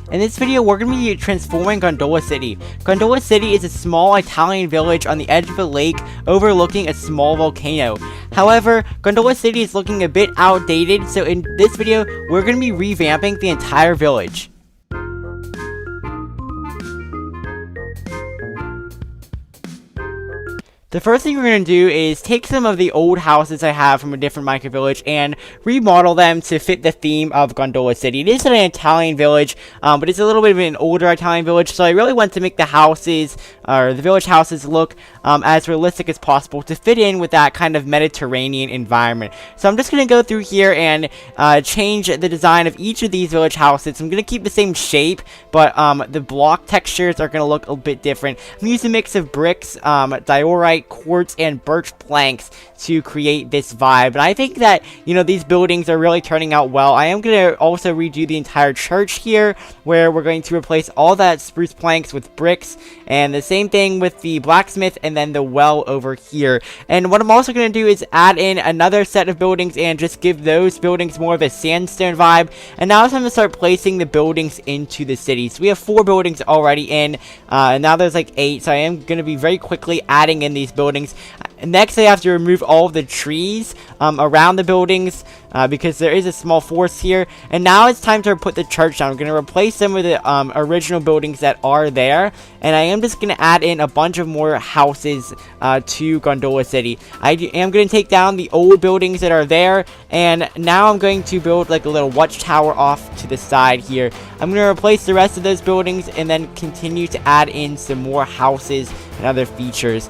In this video, we're going to be transforming Gondola City. Gondola City is a small Italian village on the edge of a lake overlooking a small volcano. However, Gondola City is looking a bit outdated, so in this video, we're going to be revamping the entire village. The first thing we're going to do is take some of the old houses I have from a different Minecraft village and remodel them to fit the theme of Gondola City. It is an Italian village, but it's a little bit of an older Italian village, so I really want to make the houses, or the village houses, look as realistic as possible to fit in with that kind of Mediterranean environment. So I'm just going to go through here and change the design of each of these village houses. I'm going to keep the same shape, but the block textures are going to look a bit different. I'm using a mix of bricks, diorite, quartz, and birch planks to create this vibe. And I think that, you know, these buildings are really turning out well. I am going to also redo the entire church here, where we're going to replace all that spruce planks with bricks, and the same thing with the blacksmith and then the well over here. And what I'm also going to do is add in another set of buildings and just give those buildings more of a sandstone vibe. And now it's time to start placing the buildings into the city. So we have 4 buildings already in, and now there's like 8, so I am going to be very quickly adding in these buildings. Next, I have to remove all of the trees around the buildings because there is a small forest here. And now it's time to put the church down. I'm going to replace some of the original buildings that are there, and I am just going to add in a bunch of more houses to Gondola City. I am going to take down the old buildings that are there, and now I'm going to build like a little watchtower off to the side here. I'm going to replace the rest of those buildings and then continue to add in some more houses and other features.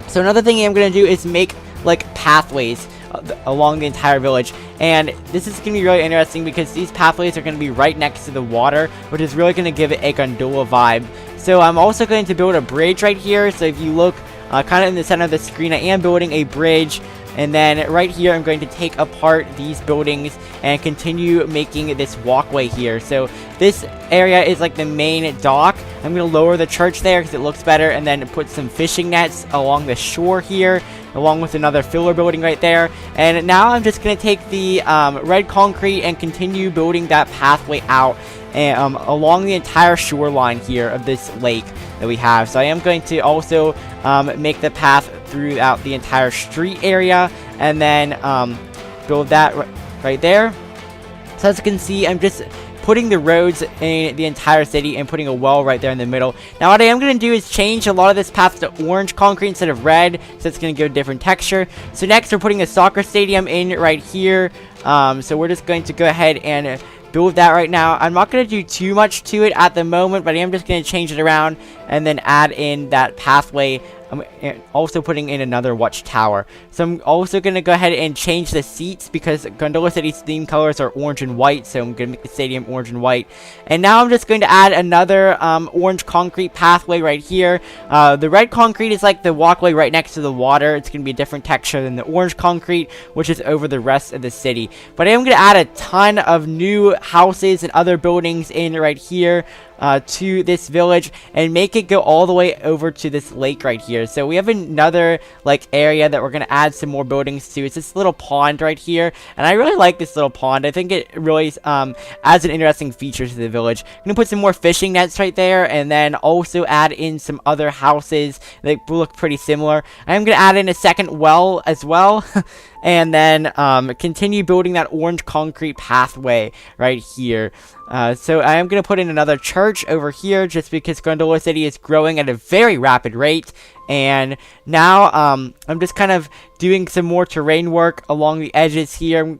So another thing I'm going to do is make like pathways along the entire village, and this is going to be really interesting because these pathways are going to be right next to the water, which is really going to give it a gondola vibe. So I'm also going to build a bridge right here. So if you look kind of in the center of the screen, I am building a bridge. And then right here, I'm going to take apart these buildings and continue making this walkway here. So this area is like the main dock. I'm going to lower the church there because it looks better, and then put some fishing nets along the shore here, along with another filler building right there. And now I'm just going to take the red concrete and continue building that pathway out and, along the entire shoreline here of this lake that we have. So I am going to also make the path throughout the entire street area, and then build that right there. So as you can see, I'm just putting the roads in the entire city and putting a well right there in the middle. Now what I am going to do is change a lot of this path to orange concrete instead of red, so it's going to give a different texture. So next, we're putting a soccer stadium in right here. So we're just going to go ahead and build that right now. I'm not going to do too much to it at the moment, but I am just going to change it around and then add in that pathway. I'm also putting in another watchtower. So I'm also going to go ahead and change the seats because Gondola City's theme colors are orange and white. So I'm going to make the stadium orange and white. And now I'm just going to add another orange concrete pathway right here. The red concrete is like the walkway right next to the water. It's going to be a different texture than the orange concrete, which is over the rest of the city. But I am going to add a ton of new houses and other buildings in right here to this village and make it go all the way over to this lake right here. So we have another like area that we're going to add some more buildings to. It's this little pond right here, and I really like this little pond. I think it really adds an interesting feature to the village. I'm going to put some more fishing nets right there, and then also add in some other houses that look pretty similar. I'm going to add in a second well as well. And then continue building that orange concrete pathway right here. So I am going to put in another church over here just because Gondola City is growing at a very rapid rate. And now I'm just kind of doing some more terrain work along the edges here.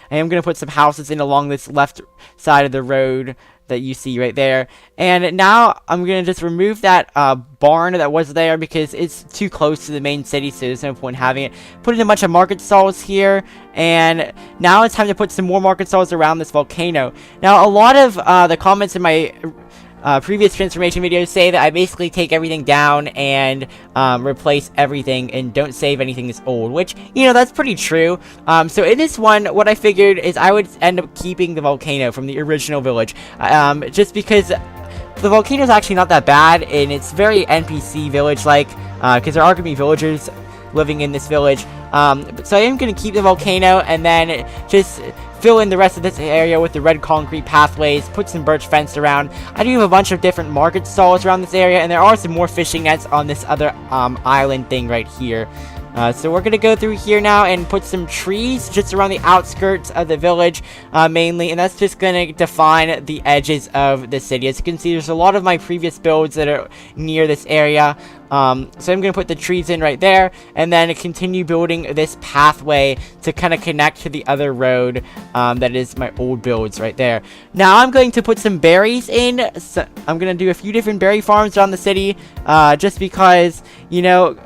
I am going to put some houses in along this left side of the road that you see right there. And now I'm going to just remove that barn that was there because it's too close to the main city, so there's no point in having it. Put in a bunch of market stalls here, and now it's time to put some more market stalls around this volcano. Now a lot of the comments in my previous transformation videos say that I basically take everything down and replace everything and don't save anything that's old, which, you know, that's pretty true. So in this one, what I figured is I would end up keeping the volcano from the original village, just because the volcano is actually not that bad, and it's very NPC village-like, because there are going to be villagers living in this village. So I am going to keep the volcano and then just fill in the rest of this area with the red concrete pathways, put some birch fence around. I do have a bunch of different market stalls around this area, and there are some more fishing nets on this other island thing right here. So we're going to go through here now and put some trees just around the outskirts of the village, mainly, and that's just going to define the edges of the city. As you can see, there's a lot of my previous builds that are near this area, so I'm going to put the trees in right there, and then continue building this pathway to kind of connect to the other road that is my old builds right there. Now I'm going to put some berries in. So I'm going to do a few different berry farms around the city, just because, you know,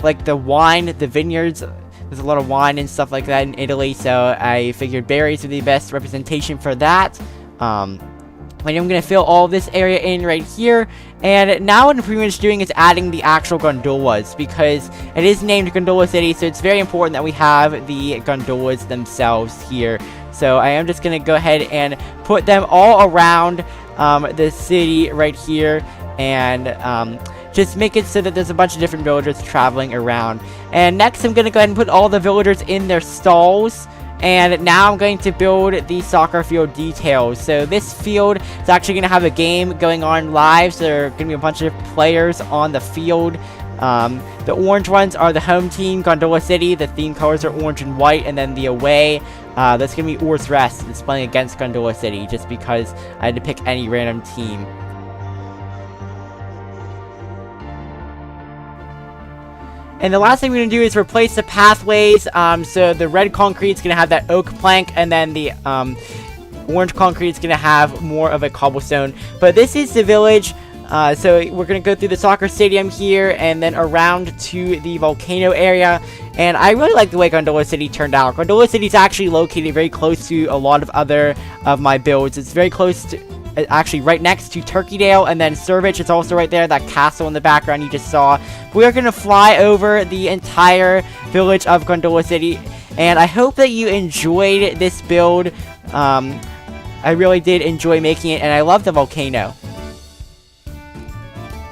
like the wine, the vineyards, there's a lot of wine and stuff like that in Italy, so I figured berries would be the best representation for that. And I'm going to fill all of this area in right here, and now what I'm pretty much doing is adding the actual gondolas, because it is named Gondola City, so it's very important that we have the gondolas themselves here. So I am just going to go ahead and put them all around the city right here, and just make it so that there's a bunch of different villagers traveling around. And next I'm going to go ahead and put all the villagers in their stalls. And now I'm going to build the soccer field details. So this field is actually going to have a game going on live. So there are going to be a bunch of players on the field. The orange ones are the home team, Gondola City. The theme colors are orange and white. And then the away, that's going to be Or's Rest. It's playing against Gondola City, just because I had to pick any random team. And the last thing we're going to do is replace the pathways. So the red concrete is going to have that oak plank, and then the orange concrete is going to have more of a cobblestone. But this is the village. So we're going to go through the soccer stadium here, and then around to the volcano area. And I really like the way Gondola City turned out. Gondola City is actually located very close to a lot of other of my builds. It's very close to, actually right next to Turkeydale, and then Cervich is also right there, that castle in the background you just saw. We are going to fly over the entire village of Gondola City, and I hope that you enjoyed this build. I really did enjoy making it, and I love the volcano.